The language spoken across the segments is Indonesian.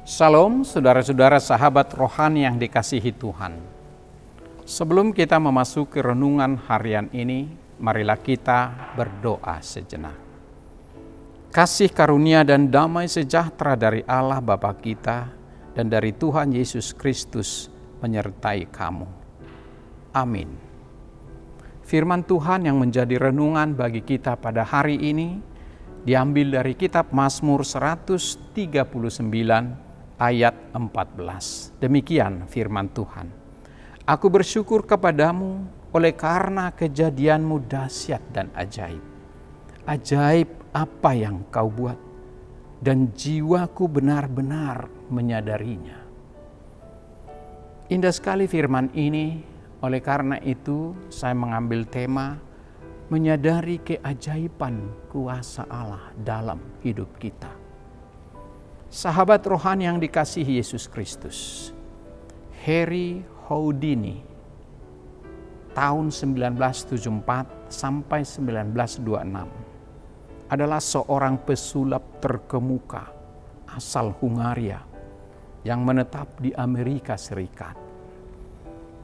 Salam saudara-saudara sahabat rohani yang dikasihi Tuhan. Sebelum kita memasuki renungan harian ini, marilah kita berdoa sejenak. Kasih karunia dan damai sejahtera dari Allah Bapa kita dan dari Tuhan Yesus Kristus menyertai kamu. Amin. Firman Tuhan yang menjadi renungan bagi kita pada hari ini diambil dari kitab Mazmur 139 ayat 14. Demikian firman Tuhan. Aku bersyukur kepadamu oleh karena kejadianmu dahsyat dan ajaib. Ajaib apa yang kau buat, dan jiwaku benar-benar menyadarinya. Indah sekali firman ini, oleh karena itu saya mengambil tema menyadari keajaiban kuasa Allah dalam hidup kita. Sahabat rohani yang dikasihi Yesus Kristus, Harry Houdini tahun 1974 sampai 1926 adalah seorang pesulap terkemuka asal Hungaria yang menetap di Amerika Serikat.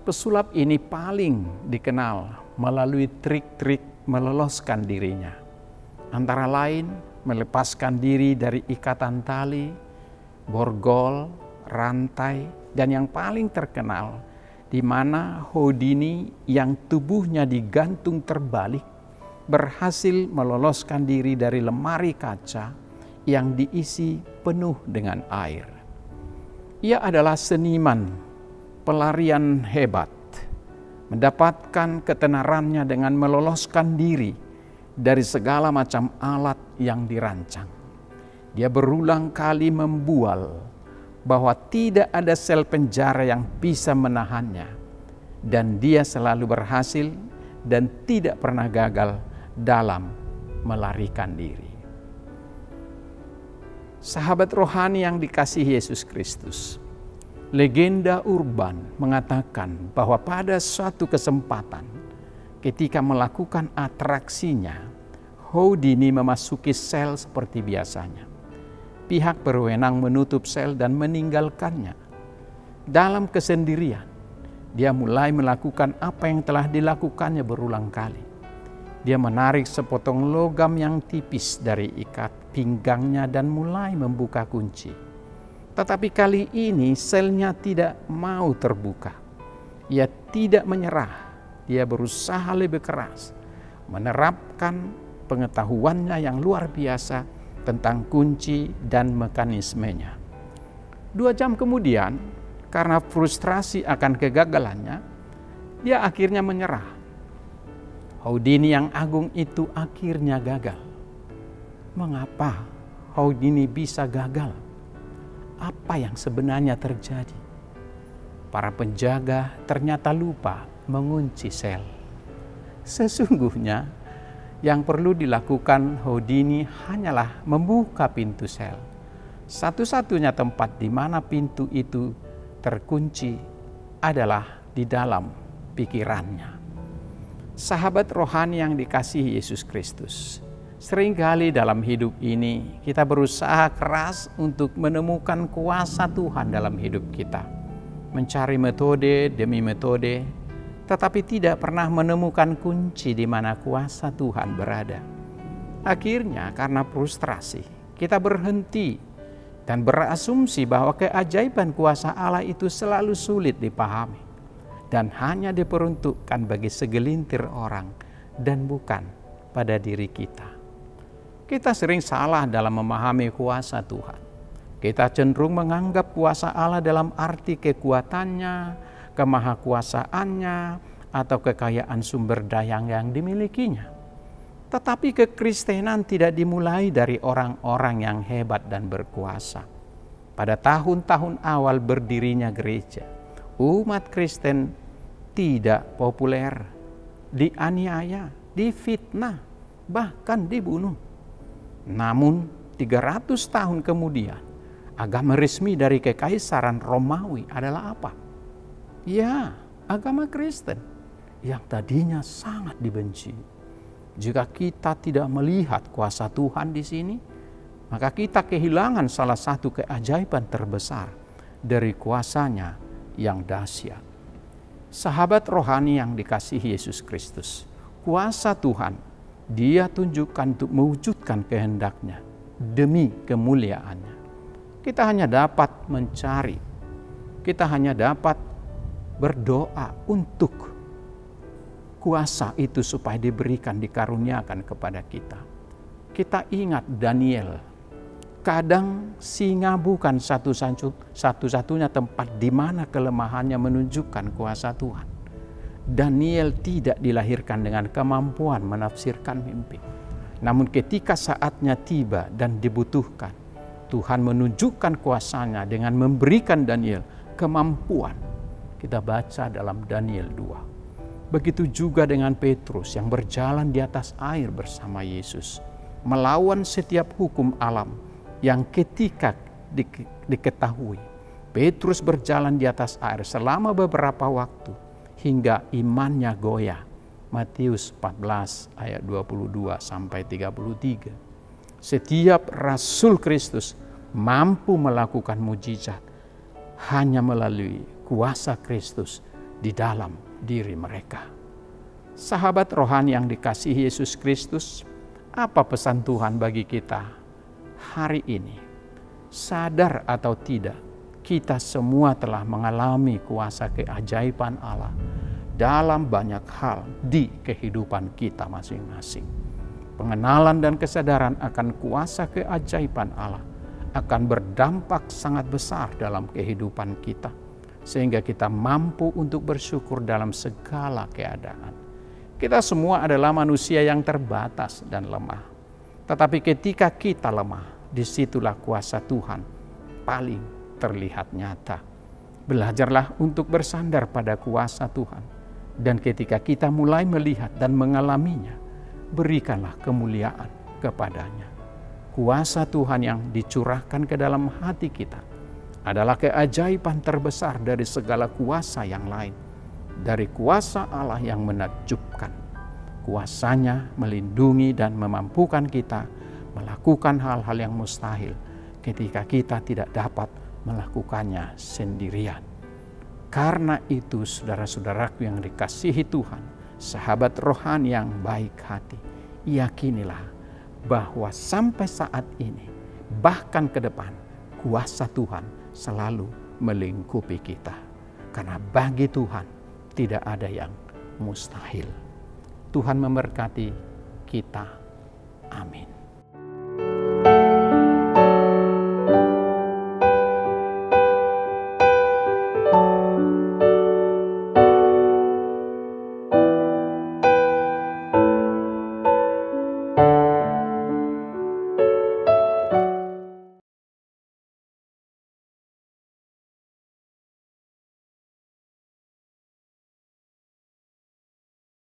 Pesulap ini paling dikenal melalui trik-trik meloloskan dirinya, antara lain melepaskan diri dari ikatan tali, borgol, rantai, dan yang paling terkenal di mana Houdini yang tubuhnya digantung terbalik berhasil meloloskan diri dari lemari kaca yang diisi penuh dengan air. Ia adalah seniman pelarian hebat, mendapatkan ketenarannya dengan meloloskan diri dari segala macam alat yang dirancang. Dia berulang kali membual bahwa tidak ada sel penjara yang bisa menahannya, dan dia selalu berhasil dan tidak pernah gagal dalam melarikan diri. Sahabat rohani yang dikasihi Yesus Kristus, legenda urban mengatakan bahwa pada suatu kesempatan ketika melakukan atraksinya, Houdini memasuki sel seperti biasanya. Pihak berwenang menutup sel dan meninggalkannya. Dalam kesendirian, dia mulai melakukan apa yang telah dilakukannya berulang kali. Dia menarik sepotong logam yang tipis dari ikat pinggangnya dan mulai membuka kunci. Tetapi kali ini selnya tidak mau terbuka. Ia tidak menyerah. Dia berusaha lebih keras, menerapkan pengetahuannya yang luar biasa tentang kunci dan mekanismenya. 2 jam kemudian, karena frustrasi akan kegagalannya, dia akhirnya menyerah. Houdini yang agung itu akhirnya gagal. Mengapa Houdini bisa gagal? Apa yang sebenarnya terjadi? Para penjaga ternyata lupa mengunci sel. Sesungguhnya yang perlu dilakukan Houdini hanyalah membuka pintu sel. Satu-satunya tempat di mana pintu itu terkunci adalah di dalam pikirannya. Sahabat rohani yang dikasihi Yesus Kristus, seringkali dalam hidup ini kita berusaha keras untuk menemukan kuasa Tuhan dalam hidup kita, mencari metode demi metode, tetapi tidak pernah menemukan kunci di mana kuasa Tuhan berada. Akhirnya karena frustrasi, kita berhenti dan berasumsi bahwa keajaiban kuasa Allah itu selalu sulit dipahami dan hanya diperuntukkan bagi segelintir orang dan bukan pada diri kita. Kita sering salah dalam memahami kuasa Tuhan. Kita cenderung menganggap kuasa Allah dalam arti kekuatannya, kemahakuasaannya, atau kekayaan sumber daya yang dimilikinya. Tetapi kekristenan tidak dimulai dari orang-orang yang hebat dan berkuasa. Pada tahun-tahun awal berdirinya gereja, umat Kristen tidak populer, dianiaya, difitnah, bahkan dibunuh. Namun 300 tahun kemudian, agama resmi dari Kekaisaran Romawi adalah apa? Ya, agama Kristen yang tadinya sangat dibenci. Jika kita tidak melihat kuasa Tuhan di sini, maka kita kehilangan salah satu keajaiban terbesar dari kuasa-Nya yang dahsyat. Sahabat rohani yang dikasihi Yesus Kristus, kuasa Tuhan Dia tunjukkan untuk mewujudkan kehendak-Nya demi kemuliaan-Nya. Kita hanya dapat mencari, kita hanya dapat berdoa untuk kuasa itu supaya diberikan, dikaruniakan kepada kita. Kita ingat Daniel, kadang singa bukan satu-satunya tempat di mana kelemahannya menunjukkan kuasa Tuhan. Daniel tidak dilahirkan dengan kemampuan menafsirkan mimpi. Namun ketika saatnya tiba dan dibutuhkan, Tuhan menunjukkan kuasa-Nya dengan memberikan Daniel kemampuan. Kita baca dalam Daniel 2. Begitu juga dengan Petrus yang berjalan di atas air bersama Yesus, melawan setiap hukum alam yang ketika diketahui Petrus berjalan di atas air selama beberapa waktu hingga imannya goyah. Matius 14 ayat 22 sampai 33. Setiap rasul Kristus mampu melakukan mujizat hanya melalui kuasa Kristus di dalam diri mereka. Sahabat rohani yang dikasihi Yesus Kristus, apa pesan Tuhan bagi kita hari ini? Sadar atau tidak, kita semua telah mengalami kuasa keajaiban Allah dalam banyak hal di kehidupan kita masing-masing. Pengenalan dan kesadaran akan kuasa keajaiban Allah akan berdampak sangat besar dalam kehidupan kita, sehingga kita mampu untuk bersyukur dalam segala keadaan. Kita semua adalah manusia yang terbatas dan lemah. Tetapi ketika kita lemah, disitulah kuasa Tuhan paling terlihat nyata. Belajarlah untuk bersandar pada kuasa Tuhan. Dan ketika kita mulai melihat dan mengalaminya, berikanlah kemuliaan kepadanya. Kuasa Tuhan yang dicurahkan ke dalam hati kita adalah keajaiban terbesar dari segala kuasa yang lain. Dari kuasa Allah yang menakjubkan. Kuasa-Nya melindungi dan memampukan kita melakukan hal-hal yang mustahil ketika kita tidak dapat melakukannya sendirian. Karena itu, saudara-saudaraku yang dikasihi Tuhan, sahabat rohani yang baik hati, yakinilah bahwa sampai saat ini, bahkan ke depan, kuasa Tuhan selalu melingkupi kita. Karena bagi Tuhan tidak ada yang mustahil. Tuhan memberkati kita. Amin.